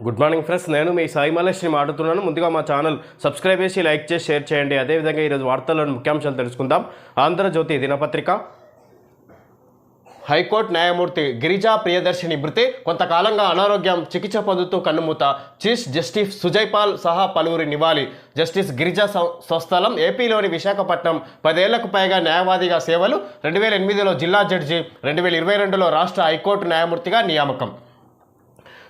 Good morning friends, నేను మీ సాయి మలేష్ని మాట్లాడుతున్నాను. ముందుగా మా ఛానల్ సబ్స్క్రైబ్ చేసి లైక్ చేసి షేర్ చేయండి. అదేవిధంగా ఈరోజు వార్తల్లోని ముఖ్యాంశాలు తెలుసుకుందాం. ఆంధ్రజ్యోతి దినపత్రిక. హైకోర్టు న్యాయమూర్తి గిరిజా ప్రియదర్శిని మృతి, కొంతకాలంగా అనారోగ్యం, చికిత్స పొందుతూ కన్నుమూత. చీఫ్ జస్టిస్ సుజయ్ పాల్ సహా పలువురి నివాళి. జస్టిస్ గిరిజా స్వస్థలం ఏపీలోని విశాఖపట్నం. 10 ఏళ్లకు పైగా న్యాయవాదిగా సేవలు. 2008లో జిల్లా జడ్జి, 2022లో రాష్ట్ర హైకోర్టు న్యాయమూర్తిగా నియామకం.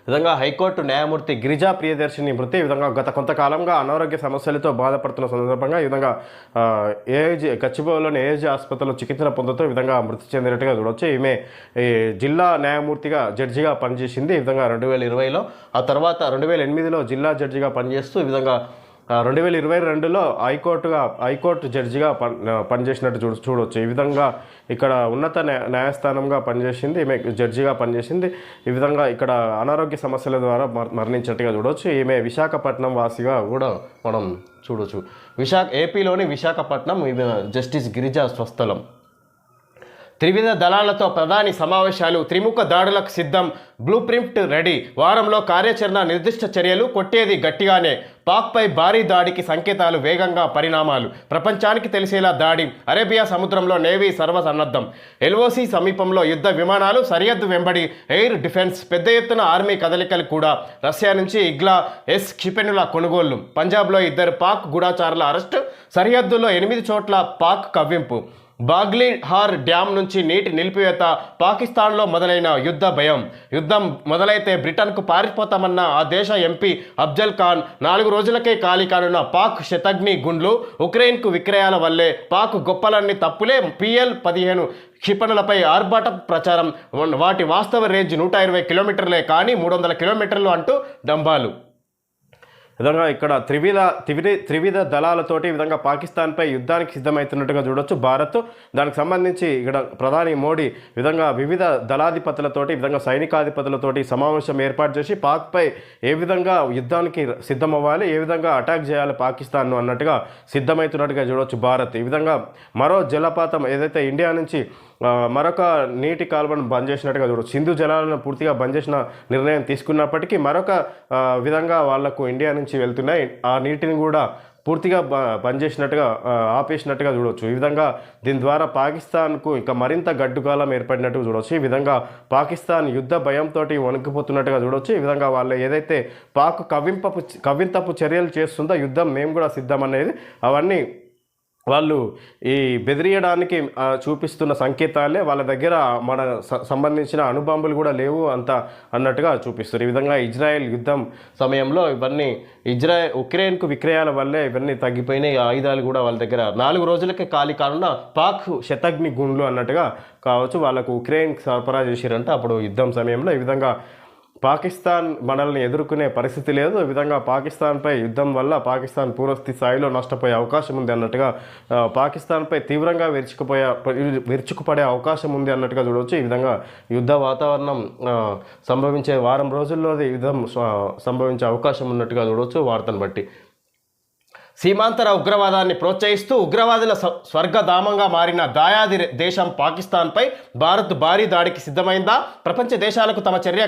విధంగా హైకోర్టు న్యాయమూర్తి గిరిజా ప్రియదర్శిని మృతి. ఈ విధంగా గత కొంతకాలంగా అనారోగ్య సమస్యలతో బాధపడుతున్న సందర్భంగా ఈ విధంగా గచ్చిబౌలిలోని ఏఏజీ ఆసుపత్రిలో చికిత్స పొందుతూ ఈ విధంగా మృతి చెందినట్టుగా చూడవచ్చు. ఈమె జిల్లా న్యాయమూర్తిగా జడ్జిగా పనిచేసింది ఈ విధంగా 2020లో. ఆ తర్వాత 2008లో జిల్లా జడ్జిగా పనిచేస్తూ ఈ విధంగా 2022లో హైకోర్టు జడ్జిగా పనిచేసినట్టు చూడవచ్చు. ఈ విధంగా ఇక్కడ ఉన్నత న్యాయస్థానంగా పనిచేసింది, ఈమె జడ్జిగా పనిచేసింది. ఈ విధంగా ఇక్కడ అనారోగ్య సమస్యల ద్వారా మరణించినట్టుగా చూడవచ్చు. ఈమె విశాఖపట్నం వాసిగా కూడా మనం చూడవచ్చు. ఏపీలోని విశాఖపట్నం ఈమె జస్టిస్ గిరిజా స్వస్థలం. త్రివిధ దళాలతో ప్రధాని సమావేశాలు, త్రిముఖ దాడులకు సిద్ధం, బ్లూ ప్రింట్ రెడీ, వారంలో కార్యాచరణ, నిర్దిష్ట చర్యలు, కొట్టేది గట్టిగానే. పాక్పై భారీ దాడికి సంకేతాలు, వేగంగా పరిణామాలు, ప్రపంచానికి తెలిసేలా దాడి, అరేబియా సముద్రంలో నేవీ సర్వసన్నద్ధం, ఎల్ఓసి సమీపంలో యుద్ధ విమానాలు, సరిహద్దు వెంబడి ఎయిర్ డిఫెన్స్, పెద్ద ఎత్తున ఆర్మీ కదలికలు కూడా, రష్యా నుంచి ఇగ్లా-ఎస్ క్షిపణుల కొనుగోళ్లు, పంజాబ్లో 2 పాక్ గూఢాచారుల అరెస్టు, సరిహద్దుల్లో 8 చోట్ల పాక్ కవ్వింపు, బాగ్లీహార్ డ్యాం నుంచి నీటి నిలిపివేత, పాకిస్తాన్లో మొదలైన యుద్ధ భయం. యుద్ధం మొదలైతే బ్రిటన్కు పారిపోతామన్న ఆ దేశ ఎంపీ అఫ్జల్ ఖాన్, 4 రోజులకే ఖాళీ కానున్న పాక్ శతఘ్ని గుండ్లు, ఉక్రెయిన్కు విక్రయాల వల్లే పాక్ గొప్పలన్నీ తప్పులే, PL-15 క్షిపణులపై ఆర్భాట ప్రచారం, వాటి వాస్తవ రేంజ్ 120 కిలోమీటర్లే కానీ 300 కిలోమీటర్లు అంటూ డంబాలు. విధంగా ఇక్కడ త్రివిధ దళాలతోటి ఈ విధంగా పాకిస్తాన్పై యుద్ధానికి సిద్ధమవుతున్నట్టుగా చూడొచ్చు భారత్. దానికి సంబంధించి ఇక్కడ ప్రధాని మోడీ విధంగా వివిధ దళాధిపతులతోటి విధంగా సైనికాధిపతులతోటి సమావేశం ఏర్పాటు చేసి పాక్పై ఏ విధంగా యుద్ధానికి సిద్ధమవ్వాలి, ఏ విధంగా అటాక్ చేయాలి పాకిస్తాన్ను అన్నట్టుగా సిద్ధమవుతున్నట్టుగా చూడొచ్చు భారత్. ఈ విధంగా మరో జలపాతం ఏదైతే ఇండియా నుంచి మరొక నీటి కాలువను బంద్ చేసినట్టుగా చూడవచ్చు. సింధు జలాలను పూర్తిగా బంద్ చేసిన నిర్ణయం తీసుకున్నప్పటికీ మరొక విధంగా వాళ్లకు ఇండియా నుంచి వెళ్తున్నాయి ఆ నీటిని కూడా పూర్తిగా బంద్ చేసినట్టుగా ఆపేసినట్టుగా చూడవచ్చు. ఈ విధంగా దీని ద్వారా పాకిస్తాన్కు ఇంకా మరింత గడ్డుకాలం ఏర్పడినట్టుగా చూడవచ్చు. ఈ విధంగా పాకిస్తాన్ యుద్ధ భయంతో వణికిపోతున్నట్టుగా చూడవచ్చు. ఈ విధంగా వాళ్ళు ఏదైతే పాక్ కవ్వింతపు చర్యలు చేస్తుందో యుద్ధం మేము కూడా సిద్ధం అనేది అవన్నీ వాళ్ళు ఈ బెదిరియడానికి చూపిస్తున్న సంకేతాలే. వాళ్ళ దగ్గర మన సంబంధించిన అణుబాంబులు కూడా లేవు అంత అన్నట్టుగా చూపిస్తారు. ఈ విధంగా ఇజ్రాయెల్ యుద్ధం సమయంలో ఇవన్నీ ఉక్రెయిన్కు విక్రయాల వల్లే ఇవన్నీ తగ్గిపోయినాయి. ఆయుధాలు కూడా వాళ్ళ దగ్గర 4 రోజులకే ఖాళీ కానున్న పాక్ శతఘ్ని గుండ్లు అన్నట్టుగా కావచ్చు వాళ్ళకు ఉక్రెయిన్కి సరఫరా చేసిరంటే అప్పుడు యుద్ధం సమయంలో. ఈ విధంగా పాకిస్తాన్ మనల్ని ఎదుర్కొనే పరిస్థితి లేదు. ఈ విధంగా పాకిస్తాన్పై యుద్ధం వల్ల పాకిస్తాన్ పూర్వస్థితి స్థాయిలో నష్టపోయే అవకాశం ఉంది అన్నట్టుగా, పాకిస్తాన్పై తీవ్రంగా విరుచుకుపడే అవకాశం ఉంది అన్నట్టుగా చూడవచ్చు. ఈ విధంగా యుద్ధ వాతావరణం సంభవించే వారం రోజుల్లో యుద్ధం సంభవించే అవకాశం ఉన్నట్టుగా చూడవచ్చు వార్తను బట్టి. సీమాంతర ఉగ్రవాదాన్ని ప్రోత్సహిస్తూ ఉగ్రవాదుల స్వర్గధామంగా మారిన దాయాది దేశం పాకిస్తాన్పై భారత్ భారీ దాడికి సిద్ధమైందా? ప్రపంచ దేశాలకు తమ చర్య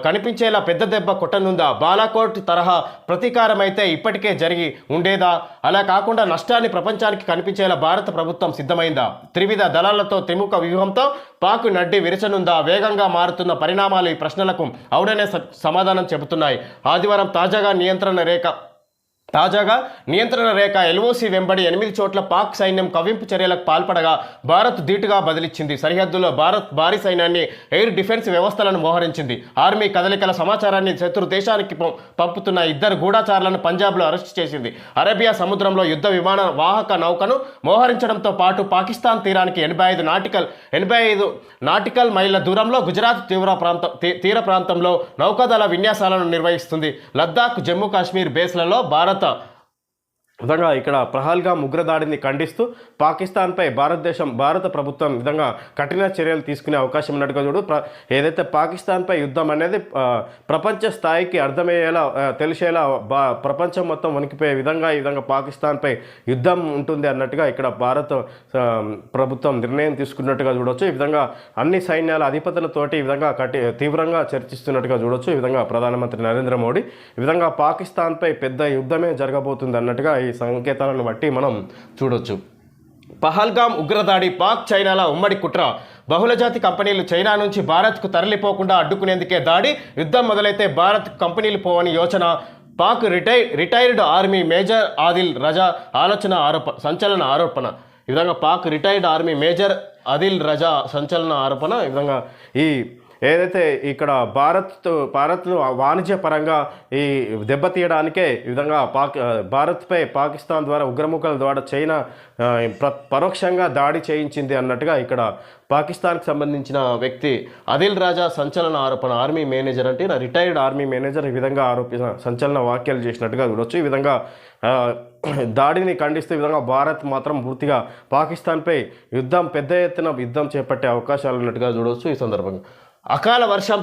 కనిపించేలా పెద్ద దెబ్బ కొట్టనుందా? బాలాకోట్ తరహా ప్రతీకారం అయితే ఇప్పటికే జరిగి ఉండేదా? అలా కాకుండా నష్టాన్ని ప్రపంచానికి కనిపించేలా భారత ప్రభుత్వం సిద్ధమైందా? త్రివిధ దళాలతో త్రిముఖ వ్యూహంతో పాక్ నడ్డి విరచనుందా? వేగంగా మారుతున్న పరిణామాలు ఈ ప్రశ్నలకు అవుననే సమాధానం చెబుతున్నాయి. ఆదివారం తాజాగా నియంత్రణ రేఖ ఎల్ఓసి వెంబడి 8 చోట్ల పాక్ సైన్యం కవ్వింపు చర్యలకు పాల్పడగా భారత్ ధీటుగా బదిలిచ్చింది. సరిహద్దులో భారత్ భారీ సైన్యాన్ని, ఎయిర్ డిఫెన్స్ వ్యవస్థలను మోహరించింది. ఆర్మీ కదలికల సమాచారాన్ని శత్రు దేశానికి పంపుతున్న 2 గూఢాచారులను పంజాబ్లో అరెస్టు చేసింది. అరేబియా సముద్రంలో యుద్ధ విమాన వాహక నౌకను మోహరించడంతో పాటు పాకిస్తాన్ తీరానికి 85 నాటికల్ మైళ్ళ దూరంలో గుజరాత్ తీర ప్రాంతంలో నౌకాదళ విన్యాసాలను నిర్వహిస్తుంది. లద్దాఖ్, జమ్మూ కాశ్మీర్ బేస్లలో భారత విధంగా ఇక్కడ పహల్గామ్ ఉగ్రదాడిని ఖండిస్తూ పాకిస్తాన్పై భారత ప్రభుత్వం విధంగా కఠిన చర్యలు తీసుకునే అవకాశం ఉన్నట్టుగా చూడు. ఏదైతే పాకిస్తాన్పై యుద్ధం అనేది ప్రపంచ స్థాయికి అర్థమయ్యేలా తెలిసేలా ప్రపంచం మొత్తం వణికిపోయే విధంగా ఈ విధంగా పాకిస్తాన్పై యుద్ధం ఉంటుంది అన్నట్టుగా ఇక్కడ భారత ప్రభుత్వం నిర్ణయం తీసుకున్నట్టుగా చూడవచ్చు. ఈ విధంగా అన్ని సైన్యాల అధిపతులతోటి ఈ విధంగా తీవ్రంగా చర్చిస్తున్నట్టుగా చూడవచ్చు. ఈ విధంగా ప్రధానమంత్రి నరేంద్ర మోడీ ఈ విధంగా పాకిస్తాన్పై పెద్ద యుద్ధమే జరగబోతుంది అన్నట్టుగా ఈ సంకేతాలను బట్టి మనం చూడొచ్చు. పహల్గామ్ ఉగ్రదాడి పాక్ చైనాల ఉమ్మడి కుట్ర. బహుళజాతి కంపెనీలు చైనా నుంచి భారత్కు తరలిపోకుండా అడ్డుకునేందుకే దాడి. యుద్ధం మొదలైతే భారత్ కంపెనీలు పోవని యోచన. Pak retired army major Adil Raza సంచలన ఆరోపణ. ఈ విధంగా Pak retired army major Adil Raza సంచలన ఆరోపణ. ఈ విధంగా ఏదైతే ఇక్కడ భారత్ను వాణిజ్యపరంగా ఈ దెబ్బతీయడానికే ఈ విధంగా భారత్పై పాకిస్తాన్ ద్వారా ఉగ్రముఖాల ద్వారా చైనా పరోక్షంగా దాడి చేయించింది అన్నట్టుగా ఇక్కడ పాకిస్తాన్కి సంబంధించిన వ్యక్తి ఆదిల్ రాజా సంచలన ఆరోపణ. ఆర్మీ మేనేజర్ అంటే రిటైర్డ్ ఆర్మీ మేనేజర్ ఈ విధంగా సంచలన వ్యాఖ్యలు చేసినట్టుగా చూడొచ్చు. ఈ విధంగా దాడిని ఖండిస్తూ ఈ విధంగా భారత్ మాత్రం పూర్తిగా పాకిస్తాన్పై పెద్ద ఎత్తున యుద్ధం చేపట్టే అవకాశాలు ఉన్నట్టుగా చూడవచ్చు. ఈ సందర్భంగా అకాల వర్షం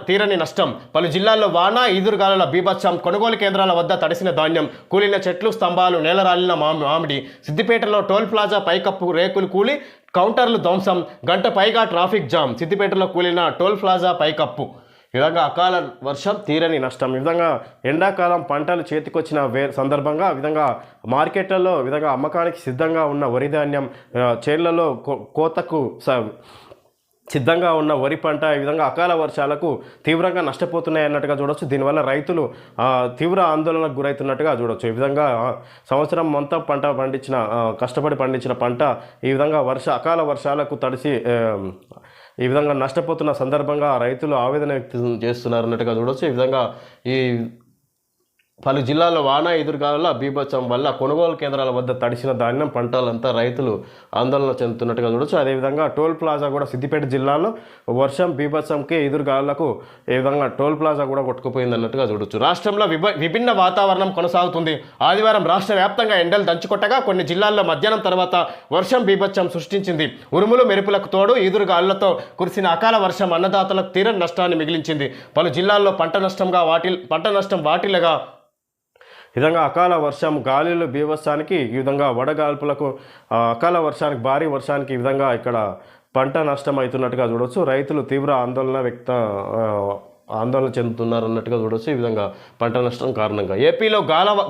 తీరని నష్టం. పలు జిల్లాల్లో వాన ఈదురుగాలుల బీభత్సం. కొనుగోలు కేంద్రాల వద్ద తడిసిన ధాన్యం, కూలిన చెట్లు, స్తంభాలు, నేలరాలిన మామిడి. సిద్దిపేటలో టోల్ ప్లాజా పైకప్పు రేకులు కూలి కౌంటర్లు ధ్వంసం. గంట పైగా ట్రాఫిక్ జామ్. సిద్దిపేటలో కూలిన టోల్ ప్లాజా పైకప్పు. ఈ విధంగా అకాల వర్షం తీరని నష్టం. ఈ విధంగా ఎండాకాలం పంటలు చేతికొచ్చిన సందర్భంగా ఈ విధంగా మార్కెట్లలో ఈ విధంగా అమ్మకానికి సిద్ధంగా ఉన్న వరి ధాన్యం, చేళ్లలో కోతకు సిద్ధంగా ఉన్న వరి పంట ఈ విధంగా అకాల వర్షాలకు తీవ్రంగా నష్టపోతున్నాయి అన్నట్టుగా చూడవచ్చు. దీనివల్ల రైతులు తీవ్ర ఆందోళనకు గురవుతున్నట్టుగా చూడవచ్చు. ఈ విధంగా సంవత్సరం మొత్తం కష్టపడి పండించిన పంట ఈ విధంగా అకాల వర్షాలకు తడిసి ఈ విధంగా నష్టపోతున్న సందర్భంగా రైతులు ఆవేదన వ్యక్తం చేస్తున్నారు అన్నట్టుగా చూడవచ్చు. ఈ విధంగా పలు జిల్లాల్లో వాన ఎదురుగాల బీభత్సం వల్ల కొనుగోలు కేంద్రాల వద్ద తడిసిన ధాన్యం పంటలంతా రైతులు ఆందోళన చెందుతున్నట్టుగా చూడొచ్చు. అదేవిధంగా టోల్ ప్లాజా కూడా సిద్దిపేట జిల్లాలో వర్షం బీభత్సంకి ఎదురుగాలకు ఈ విధంగా టోల్ ప్లాజా కూడా కొట్టుకుపోయింది అన్నట్టుగా చూడొచ్చు. రాష్ట్రంలో విభిన్న వాతావరణం కొనసాగుతుంది. ఆదివారం రాష్ట్ర వ్యాప్తంగా ఎండలు దంచుకొట్టగా కొన్ని జిల్లాల్లో మధ్యాహ్నం తర్వాత వర్షం బీభత్సం సృష్టించింది. ఉరుములు మెరుపులకు తోడు ఈదురుగాలులతో కురిసిన అకాల వర్షం అన్నదాతలకు తీరని నష్టాన్ని మిగిలించింది. పలు జిల్లాల్లో పంట నష్టం వాటిల్లగా ఈ విధంగా అకాల వర్షం, గాలులు బీభత్సానికి ఈ విధంగా వడగాల్పులకు అకాల వర్షానికి భారీ వర్షానికి ఈ విధంగా ఇక్కడ పంట నష్టం అవుతున్నట్టుగా చూడవచ్చు. రైతులు తీవ్ర ఆందోళన చెందుతున్నారు అన్నట్టుగా చూడవచ్చు. ఈ విధంగా పంట నష్టం కారణంగా ఏపీలో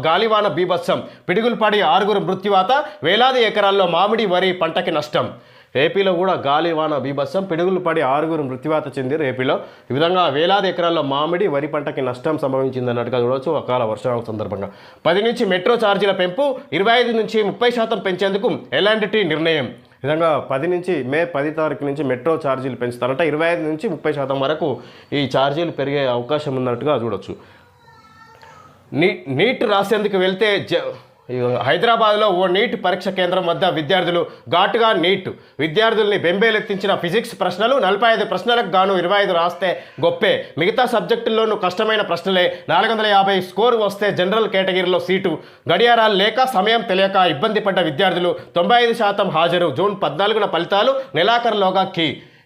గాలివాన బీభత్సం, పిడుగులు పడి 6 మృత్యువాత. వేలాది ఎకరాల్లో మామిడి వరి పంటకి నష్టం. ఏపీలో కూడా గాలివాన బీభత్సం, పిడుగులు పడి 6 మృత్యువాత చెందిరు ఏపీలో. ఈ విధంగా వేలాది ఎకరాల్లో మామిడి వరి పంటకి నష్టం సంభవించింది అన్నట్టుగా చూడవచ్చు. అకాల వర్షాల సందర్భంగా 10 నుంచి మెట్రో ఛార్జీల పెంపు, 25 నుంచి 30% పెంచేందుకు ఎలాంటి నిర్ణయం. ఈ విధంగా మే 10 తారీఖు నుంచి మెట్రో ఛార్జీలు పెంచుతారంట. 25 నుంచి 30% వరకు ఈ ఛార్జీలు పెరిగే అవకాశం ఉన్నట్టుగా చూడవచ్చు. నీట్ రాసేందుకు వెళ్తే హైదరాబాద్లో ఓ నీట్ పరీక్ష కేంద్రం వద్ద విద్యార్థులు ఘాటుగా విద్యార్థుల్ని బెంబేలెత్తించిన ఫిజిక్స్ ప్రశ్నలు. 45 ప్రశ్నలకు గాను 25 రాస్తే గొప్పే. మిగతా సబ్జెక్టుల్లోనూ కష్టమైన ప్రశ్నలే. 450 స్కోర్ వస్తే జనరల్ కేటగిరీలో సీటు. గడియారాలు లేక సమయం తెలియక ఇబ్బంది పడ్డ విద్యార్థులు. 95% హాజరు. జూన్ 14న ఫలితాలు. నెలాఖరులోగా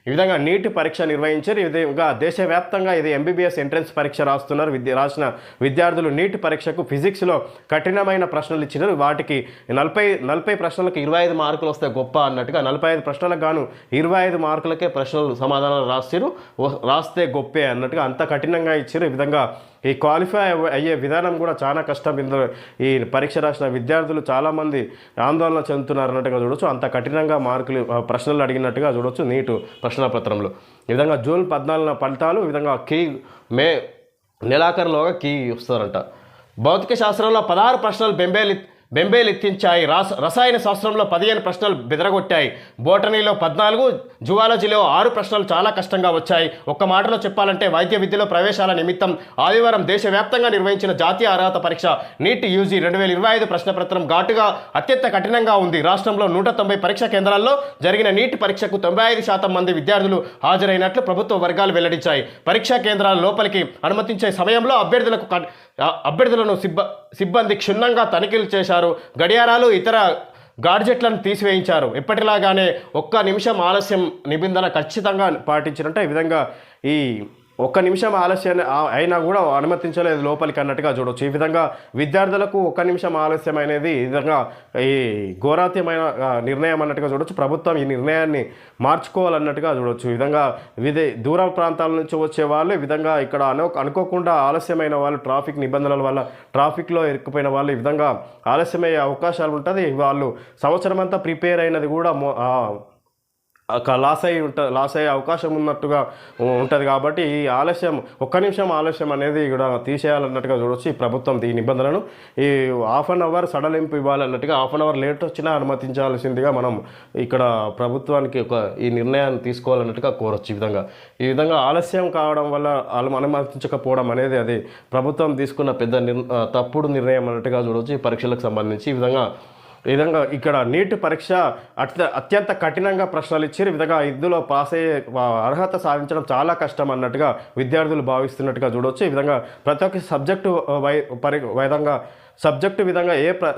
ఈ విధంగా నీట్ పరీక్ష నిర్వహించారు. ఈ విధంగా దేశవ్యాప్తంగా ఇది ఎంబీబీఎస్ ఎంట్రన్స్ పరీక్ష రాసిన విద్యార్థులు నీట్ పరీక్షకు ఫిజిక్స్లో కఠినమైన ప్రశ్నలు ఇచ్చినారు. వాటికి 40 ప్రశ్నలకు 25 మార్కులు వస్తే గొప్ప అన్నట్టుగా 45 ప్రశ్నలకు గాను 25 మార్కులకే ప్రశ్నలు సమాధానాలు రాస్తే గొప్పే అన్నట్టుగా అంత కఠినంగా ఇచ్చారు. ఈ విధంగా ఈ క్వాలిఫై అయ్యే విధానం కూడా చాలా కష్టం. ఇందులో ఈ పరీక్ష రాసిన విద్యార్థులు చాలామంది ఆందోళన చెందుతున్నారు అన్నట్టుగా చూడవచ్చు. అంత కఠినంగా ప్రశ్నలు అడిగినట్టుగా చూడవచ్చు నీటు ప్రశ్నపత్రంలో. ఈ విధంగా జూన్ 14న ఫలితాలు. ఈ విధంగా మే నెలాఖరులోగా వస్తారంట. భౌతిక శాస్త్రంలో 16 ప్రశ్నలు బెంబేలెత్తించాయి. రసాయన శాస్త్రంలో 15 ప్రశ్నలు బెదరగొట్టాయి. బోటనీలో 14, జువాలజీలో 6 ప్రశ్నలు చాలా కష్టంగా వచ్చాయి. ఒక్క మాటలో చెప్పాలంటే వైద్య విద్యలో ప్రవేశాల నిమిత్తం ఆదివారం దేశవ్యాప్తంగా నిర్వహించిన జాతీయ అర్హత పరీక్ష నీట్ యూజీ 2025 ప్రశ్నపత్రం ఘాటుగా అత్యంత కఠినంగా ఉంది. రాష్ట్రంలో 190 పరీక్షా కేంద్రాల్లో జరిగిన నీట్ పరీక్షకు 95% మంది విద్యార్థులు హాజరైనట్లు ప్రభుత్వ వర్గాలు వెల్లడించాయి. పరీక్షా కేంద్రాల లోపలికి అనుమతించే సమయంలో అభ్యర్థులకు అభ్యర్థులను సిబ్బంది క్షుణ్ణంగా తనిఖీలు చేశారు. గడియారాలు ఇతర గాడ్జెట్లను తీసివేయించారు. ఎప్పటిలాగానే ఒక్క నిమిషం ఆలస్యం నిబంధన ఖచ్చితంగా పాటించినట్టే ఈ విధంగా ఈ ఒక్క నిమిషం ఆలస్యం అయినా కూడా అనుమతించలేదు లోపలికి అన్నట్టుగా చూడవచ్చు. ఈ విధంగా విద్యార్థులకు ఒక్క నిమిషం ఆలస్యం అనేది ఈ విధంగా ఈ ఘోరాత్యమైన నిర్ణయం అన్నట్టుగా చూడవచ్చు. ప్రభుత్వం ఈ నిర్ణయాన్ని మార్చుకోవాలన్నట్టుగా చూడవచ్చు. ఈ విధంగా దూర ప్రాంతాల నుంచి వచ్చే వాళ్ళు ఈ విధంగా ఇక్కడ అనుకోకుండా ఆలస్యమైన వాళ్ళు ట్రాఫిక్ నిబంధనల వల్ల ట్రాఫిక్లో ఇరుక్కుపోయిన వాళ్ళు ఈ విధంగా ఆలస్యమయ్యే అవకాశాలు ఉంటుంది. వాళ్ళు సంవత్సరం అంతా ప్రిపేర్ అయినది కూడా లాస్ అయ్యే అవకాశం ఉన్నట్టుగా ఉంటుంది. కాబట్టి ఈ ఆలస్యం ఒక్క నిమిషం ఆలస్యం అనేది కూడా తీసేయాలన్నట్టుగా చూడవచ్చు. ఈ ప్రభుత్వం ఈ నిబంధనలను ఈ ½ అన్ అవర్ సడలింపు ఇవ్వాలన్నట్టుగా ½ అన్ అవర్ లేట్ వచ్చినా అనుమతించాల్సిందిగా మనం ఇక్కడ ప్రభుత్వానికి ఈ నిర్ణయాన్ని తీసుకోవాలన్నట్టుగా కోరవచ్చు. ఈ విధంగా ఆలస్యం కావడం వల్ల వాళ్ళు అనుమతించకపోవడం అనేది అది ప్రభుత్వం తీసుకున్న పెద్ద తప్పుడు నిర్ణయం అన్నట్టుగా చూడవచ్చు. ఈ పరీక్షలకు సంబంధించి ఈ విధంగా ఇక్కడ నీట్ పరీక్ష అత్యంత కఠినంగా ప్రశ్నలు ఇచ్చారు. ఈ విధంగా ఇందులో పాస్ అయ్యే అర్హత సాధించడం చాలా కష్టం అన్నట్టుగా విద్యార్థులు భావిస్తున్నట్టుగా చూడవచ్చు. ఈ విధంగా ప్రతి ఒక్క సబ్జెక్టు విధంగా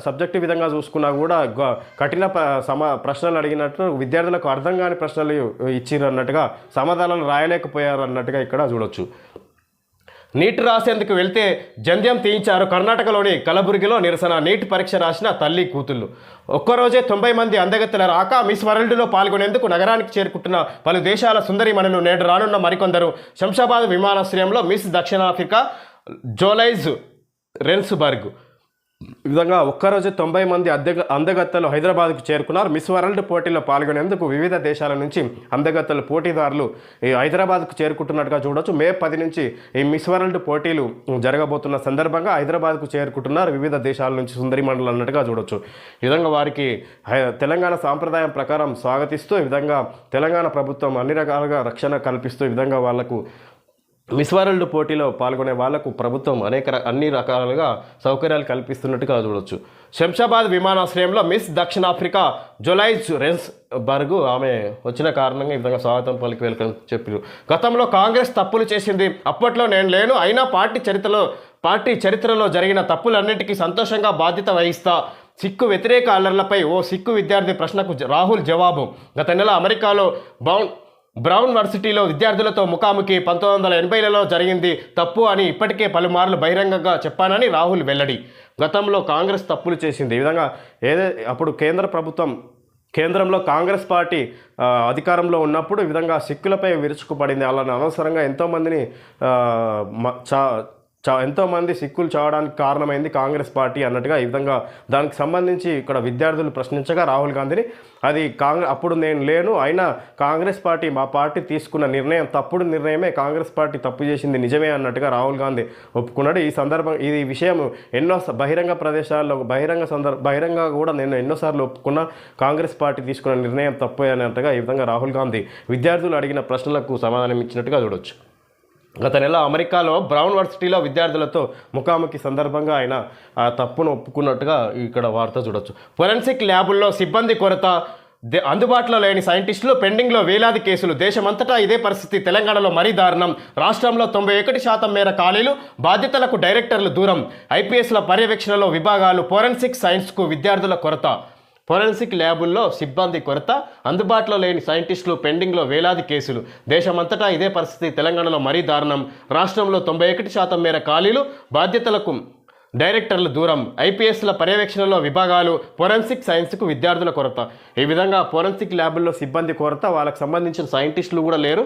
సబ్జెక్టు విధంగా చూసుకున్నా కూడా కఠిన ప్రశ్నలు అడిగినట్టు విద్యార్థులకు అర్థం కాని ప్రశ్నలు ఇచ్చిర్రు అన్నట్టుగా సమాధానాలు రాయలేకపోయారు అన్నట్టుగా ఇక్కడ చూడవచ్చు. నీట్ రాసేందుకు వెళ్తే జంధ్యం తీయించారు. కర్ణాటకలోని కలబుర్గిలో నిరసన. నీట్ పరీక్ష రాసిన తల్లి కూతుళ్ళు. ఒక్కరోజే 90 మంది అందగత్తెల రాక మిస్ వరల్డ్లో పాల్గొనేందుకు నగరానికి చేరుకుంటున్న పలు దేశాల సుందరిమణులు నేడు రానున్న మరికొందరు. శంషాబాద్ విమానాశ్రయంలో మిస్ దక్షిణాఫ్రికా జోలైజ్ రెన్స్బర్గ్. ఈ విధంగా ఒక్కరోజు 90 మంది అందగత్తెలు హైదరాబాద్కు చేరుకున్నారు. మిస్ వరల్డ్ పోటీలో పాల్గొనేందుకు వివిధ దేశాల నుంచి అందగత్తెలు పోటీదారులు హైదరాబాద్కు చేరుకుంటున్నట్టుగా చూడవచ్చు. మే 10 నుంచి ఈ మిస్ వరల్డ్ పోటీలు జరగబోతున్న సందర్భంగా హైదరాబాద్కు చేరుకుంటున్నారు వివిధ దేశాల నుంచి సుందరి మండలు అన్నట్టుగా చూడవచ్చు. ఈ విధంగా వారికి తెలంగాణ సాంప్రదాయం ప్రకారం స్వాగతిస్తూ ఈ విధంగా తెలంగాణ ప్రభుత్వం అన్ని రకాలుగా రక్షణ కల్పిస్తూ ఈ విధంగా వాళ్లకు మిస్ వరల్డ్ పోటీలో పాల్గొనే వాళ్లకు ప్రభుత్వం అన్ని రకాలుగా సౌకర్యాలు కల్పిస్తున్నట్టుగా చూడవచ్చు. శంషాబాద్ విమానాశ్రయంలో మిస్ దక్షిణాఫ్రికా జోలైజ్ రెన్స్బర్గ్ ఆమె వచ్చిన కారణంగా ఈ విధంగా స్వాగతం పలికి వెల్కమ్ చెప్పారు. గతంలో కాంగ్రెస్ తప్పులు చేసింది, అప్పట్లో నేను లేను, అయినా పార్టీ చరిత్రలో జరిగిన తప్పులన్నింటికీ సంతోషంగా బాధ్యత వహిస్తా. సిక్కు వ్యతిరేక అల్లర్లపై ఓ సిక్కు విద్యార్థి ప్రశ్నకు రాహుల్ జవాబు. గత నెల అమెరికాలో బ్రౌన్ వర్సిటీలో విద్యార్థులతో ముఖాముఖి 1980లలో జరిగింది తప్పు అని ఇప్పటికే పలుమార్లు బహిరంగంగా చెప్పానని రాహుల్ వెల్లడి. గతంలో కాంగ్రెస్ తప్పులు చేసింది. ఈ విధంగా అప్పుడు కేంద్రంలో కాంగ్రెస్ పార్టీ అధికారంలో ఉన్నప్పుడు ఈ విధంగా సిక్కులపై విరుచుకుపడింది. అలా అనవసరంగా ఎంతోమంది సిక్కులు చావడానికి కారణమైంది కాంగ్రెస్ పార్టీ అన్నట్టుగా ఈ విధంగా దానికి సంబంధించి ఇక్కడ విద్యార్థులు ప్రశ్నించగా రాహుల్ గాంధీని అది అప్పుడు నేను లేను, అయినా కాంగ్రెస్ పార్టీ మా పార్టీ తీసుకున్న నిర్ణయం తప్పుడు నిర్ణయమే, కాంగ్రెస్ పార్టీ తప్పు చేసింది నిజమే అన్నట్టుగా రాహుల్ గాంధీ ఒప్పుకున్నాడు. ఈ విషయం ఎన్నో బహిరంగ ప్రదేశాల్లో బహిరంగ కూడా నేను ఎన్నోసార్లు ఒప్పుకున్నా కాంగ్రెస్ పార్టీ తీసుకున్న నిర్ణయం తప్పు అన్నట్టుగా ఈ విధంగా రాహుల్ గాంధీ విద్యార్థులు అడిగిన ప్రశ్నలకు సమాధానం ఇచ్చినట్టుగా చూడవచ్చు. గత నెల అమెరికాలో బ్రౌన్ వర్సిటీలో విద్యార్థులతో ముఖాముఖి సందర్భంగా ఆయన ఆ తప్పును ఒప్పుకున్నట్టుగా ఇక్కడ వార్త చూడొచ్చు. ఫోరెన్సిక్ ల్యాబుల్లో సిబ్బంది కొరత, అందుబాటులో లేని సైంటిస్టులు, పెండింగ్లో వేలాది కేసులు. దేశమంతటా ఇదే పరిస్థితి. తెలంగాణలో మరీ దారుణం. రాష్ట్రంలో 91% మేర ఖాళీలు, బాధ్యతలకు డైరెక్టర్లు దూరం, ఐపీఎస్ల పర్యవేక్షణలో విభాగాలు, ఫోరెన్సిక్ సైన్స్కు విద్యార్థుల కొరత. ఫోరెన్సిక్ ల్యాబుల్లో సిబ్బంది కొరత, అందుబాటులో లేని సైంటిస్టులు, పెండింగ్లో వేలాది కేసులు. దేశమంతటా ఇదే పరిస్థితి. తెలంగాణలో మరీ దారుణం. రాష్ట్రంలో 91% మేర ఖాళీలు, బాధ్యతలకు డైరెక్టర్లు దూరం, ఐపీఎస్ల పర్యవేక్షణలో విభాగాలు, ఫోరెన్సిక్ సైన్స్కు విద్యార్థుల కొరత. ఈ విధంగా ఫోరెన్సిక్ ల్యాబుల్లో సిబ్బంది కొరత, వాళ్ళకి సంబంధించిన సైంటిస్టులు కూడా లేరు.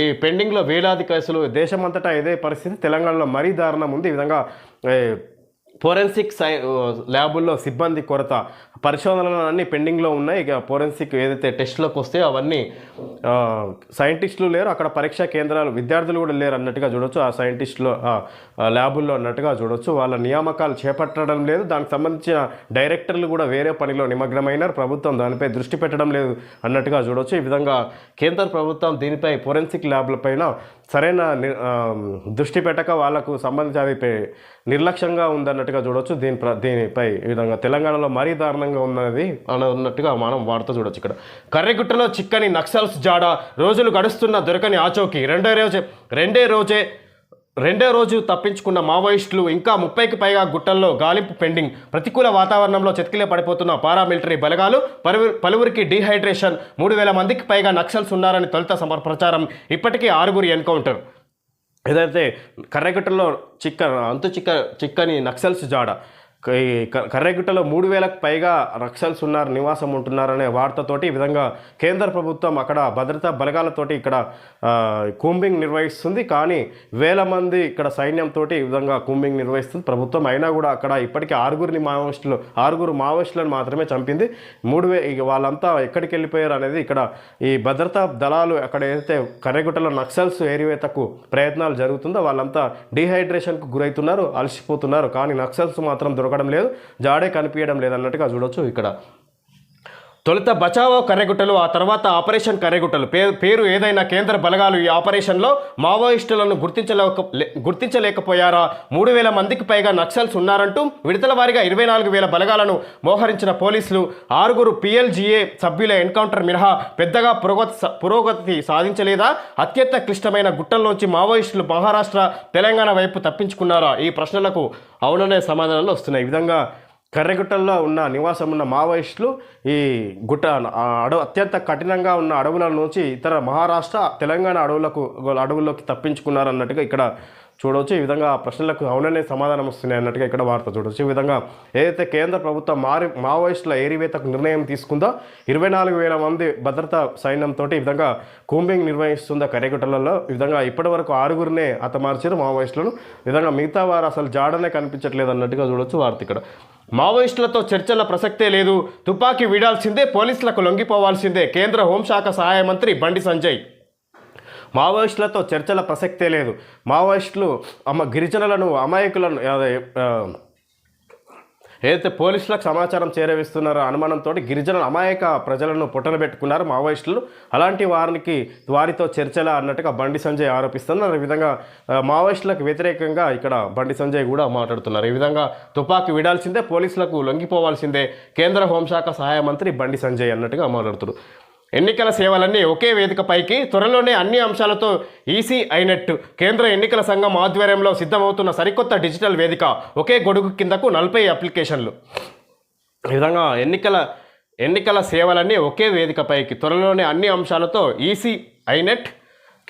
ఈ పెండింగ్లో వేలాది కేసులు. దేశమంతటా ఇదే పరిస్థితి. తెలంగాణలో మరీ దారుణం ఉంది. ఈ విధంగా ఫోరెన్సిక్ ల్యాబుల్లో సిబ్బంది కొరత, పరిశోధనలు అన్నీ పెండింగ్లో ఉన్నాయి. ఇక ఫోరెన్సిక్ ఏదైతే టెస్ట్లోకి వస్తే అవన్నీ సైంటిస్టులు లేరు, అక్కడ పరీక్షా కేంద్రాలు విద్యార్థులు కూడా లేరు అన్నట్టుగా చూడవచ్చు. ఆ సైంటిస్టులు ల్యాబుల్లో అన్నట్టుగా చూడవచ్చు. వాళ్ళ నియామకాలు చేపట్టడం లేదు. దానికి సంబంధించిన డైరెక్టర్లు కూడా వేరే పనిలో నిమగ్నమైనారు. ప్రభుత్వం దానిపై దృష్టి పెట్టడం లేదు అన్నట్టుగా చూడవచ్చు. ఈ విధంగా కేంద్ర ప్రభుత్వం దీనిపై ఫోరెన్సిక్ ల్యాబ్లపైన సరైన దృష్టి పెట్టక వాళ్ళకు సంబంధించి అది నిర్లక్ష్యంగా ఉందన్నట్టుగా చూడవచ్చు. దీనిపై ఈ విధంగా తెలంగాణలో మరీ దారుణంగా ఉన్నది అన్నట్టుగా మనం వార్త చూడవచ్చు. ఇక్కడ కర్రెగుట్టలో చిక్కని నక్సల్స్ జాడ, రోజులు గడుస్తున్న దొరకని ఆచోకి. రెండే రోజే రెండో రోజు తప్పించుకున్న మావోయిస్టులు ఇంకా 30కి పైగా గుట్టల్లో గాలింపు పెండింగ్. ప్రతికూల వాతావరణంలో చతికిలే పడిపోతున్న పారామిలిటరీ బలగాలు, పలువురికి డీహైడ్రేషన్. 3000 మందికి పైగా నక్సల్స్ ఉన్నారని తొలుత ప్రచారం. ఇప్పటికీ 6 ఎన్కౌంటర్. ఏదైతే కర్రెగుట్టలో చిక్కని నక్సల్స్ జాడ. కర్రెగుట్టలో 3000కు పైగా నక్సల్స్ ఉన్నారు, నివాసం ఉంటున్నారనే వార్తతోటి ఈ విధంగా కేంద్ర ప్రభుత్వం అక్కడ భద్రతా బలగాలతోటి ఇక్కడ కూంబింగ్ నిర్వహిస్తుంది. కానీ వేల మంది ఇక్కడ సైన్యంతో ఈ విధంగా కూంబింగ్ నిర్వహిస్తుంది ప్రభుత్వం. అయినా కూడా అక్కడ ఇప్పటికీ 6 మావోయిస్టులను మాత్రమే చంపింది. వాళ్ళంతా ఎక్కడికి వెళ్ళిపోయారు అనేది ఇక్కడ ఈ భద్రతా దళాలు అక్కడ ఏదైతే కర్రెగుట్టలో నక్సల్స్ ఏరివేతకు ప్రయత్నాలు జరుగుతుందో వాళ్ళంతా డీహైడ్రేషన్కు గురవుతున్నారు, అలసిపోతున్నారు. కానీ నక్సల్స్ మాత్రం దొరకడం లేదు, జాడే కనిపించడం లేదన్నట్టుగా చూడొచ్చు. ఇక్కడ తొలుత బచావో కర్రెగుట్టలు, ఆ తర్వాత ఆపరేషన్ కర్రెగుట్టలు పేరు ఏదైనా కేంద్ర బలగాలు ఈ ఆపరేషన్లో మావోయిస్టులను గుర్తించలేకపోయారా? 3000 మందికి పైగా నక్సల్స్ ఉన్నారంటూ విడతల వారీగా 24,000 బలగాలను మోహరించిన పోలీసులు 6 PLGA సభ్యుల ఎన్కౌంటర్ మినహా పెద్దగా పురోగతి సాధించలేదా? అత్యంత క్లిష్టమైన గుట్టల్లోంచి మావోయిస్టులు మహారాష్ట్ర, తెలంగాణ వైపు తప్పించుకున్నారా? ఈ ప్రశ్నలకు అవుననే సమాధానాలు వస్తున్నాయి. ఈ విధంగా కర్రెగుట్టల్లో నివాసం ఉన్న మావోయిస్టులు ఈ అత్యంత కఠినంగా ఉన్న అడవుల నుంచి ఇతర మహారాష్ట్ర, తెలంగాణ అడవుల్లోకి తప్పించుకున్నారన్నట్టుగా ఇక్కడ చూడవచ్చు. ఈ విధంగా ప్రశ్నలకు అవుననే సమాధానం వస్తున్నాయి అన్నట్టుగా ఇక్కడ వార్త చూడవచ్చు. ఈ విధంగా ఏదైతే కేంద్ర ప్రభుత్వం మావోయిస్టుల ఏరివేతకు నిర్ణయం తీసుకుందో 24,000 మంది భద్రతా సైన్యంతో ఈ విధంగా కూంబింగ్ నిర్వహిస్తుందో కర్రెగుట్టలలో. ఈ విధంగా ఇప్పటి వరకు 6 హతమార్చారు మావోయిస్టులను. ఈ విధంగా మిగతా వారు అసలు జాడనే కనిపించట్లేదు అన్నట్టుగా చూడవచ్చు వార్త ఇక్కడ. మావోయిస్టులతో చర్చల ప్రసక్తే లేదు, తుపాకీ వీడాల్సిందే, పోలీసులకు లొంగిపోవాల్సిందే. కేంద్ర హోంశాఖ సహాయ మంత్రి బండి సంజయ్. మావోయిస్టులతో చర్చల ప్రసక్తే లేదు. మావోయిస్టులు గిరిజనులను, అమాయకులను ఏదైతే పోలీసులకు సమాచారం చేరవేస్తున్నారో అనుమానంతో గిరిజనుల అమాయక ప్రజలను పొట్టన పెట్టుకున్నారు మావోయిస్టులు. అలాంటి వారితో చర్చల అన్నట్టుగా బండి సంజయ్ ఆరోపిస్తున్నారు. ఈ విధంగా మావోయిస్టులకు వ్యతిరేకంగా ఇక్కడ బండి సంజయ్ కూడా మాట్లాడుతున్నారు. ఈ విధంగా తుపాకీ విడాల్సిందే, పోలీసులకు లొంగిపోవాల్సిందే కేంద్ర హోంశాఖ సహాయ మంత్రి బండి సంజయ్ అన్నట్టుగా మాట్లాడుతున్నారు. ఎన్నికల సేవలన్నీ ఒకే వేదికపైకి, త్వరలోనే అన్ని అంశాలతో ఈసీ ఐనెట్. కేంద్ర ఎన్నికల సంఘం ఆధ్వర్యంలో సిద్ధమవుతున్న సరికొత్త డిజిటల్ వేదిక. ఒకే గొడుగు కిందకు 40 అప్లికేషన్లు. ఈ విధంగా ఎన్నికల సేవలన్నీ ఒకే వేదికపైకి, త్వరలోనే అన్ని అంశాలతో ఈసీ ఐనెట్.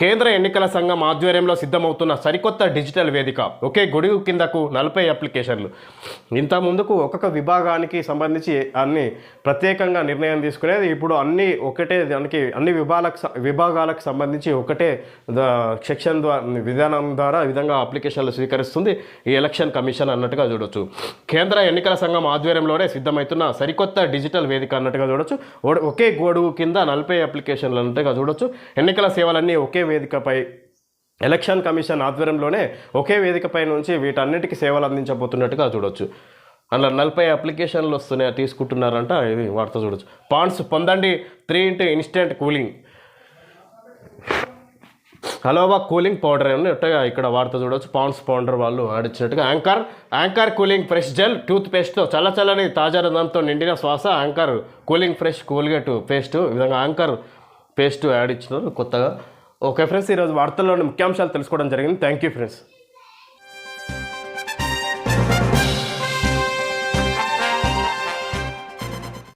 కేంద్ర ఎన్నికల సంఘం ఆధ్వర్యంలో సిద్ధమవుతున్న సరికొత్త డిజిటల్ వేదిక. ఒకే గొడుగు కిందకు 40 అప్లికేషన్లు. ఇంత ముందుకు ఒక్కొక్క విభాగానికి సంబంధించి అన్ని ప్రత్యేకంగా నిర్ణయం తీసుకునేది. ఇప్పుడు అన్ని ఒకటే దానికి అన్ని విభాగాలకు సంబంధించి ఒకటే సెక్షన్ విధానం ద్వారా ఈ విధంగా అప్లికేషన్లు స్వీకరిస్తుంది ఈ ఎలక్షన్ కమిషన్ అన్నట్టుగా చూడొచ్చు. కేంద్ర ఎన్నికల సంఘం ఆధ్వర్యంలోనే సిద్ధమవుతున్న సరికొత్త డిజిటల్ వేదిక అన్నట్టుగా చూడొచ్చు. ఒకే గొడుగు కింద 40 అప్లికేషన్లు అన్నట్టుగా చూడొచ్చు. ఎన్నికల సేవలన్నీ ఒకే వేదికపై, ఎలక్షన్ కమిషన్ ఆధ్వర్యంలోనే ఒకే వేదికపై నుంచి వీటన్నిటికీ సేవలు అందించబోతున్నట్టుగా చూడొచ్చు. అలా 40 అప్లికేషన్లు వస్తున్నాయి, తీసుకుంటున్నారంట. ఇది వార్త చూడొచ్చు. పాండ్స్ పొందండి 3 ఇన్స్టెంట్ కూలింగ్. హలోవా కూలింగ్ పౌడర్ అన్నట్టుగా ఇక్కడ వార్త చూడవచ్చు. పాండ్స్ పౌడర్ వాళ్ళు ఆడిచ్చినట్టుగా. యాంకర్ కూలింగ్ ఫ్రెష్ జెల్ టూత్ పేస్ట్తో చల్లచల్లని తాజాదనంతో నిండిన శ్వాస. Anchor cooling fresh Colgate paste. ఈ విధంగా యాంకర్ పేస్ట్ యాడ్ ఇచ్చినారు కొత్తగా. ఓకే ఫ్రెండ్స్, ఈరోజు వార్తల్లోని ముఖ్యాంశాలు తెలుసుకోవడం జరిగింది. Thank you friends.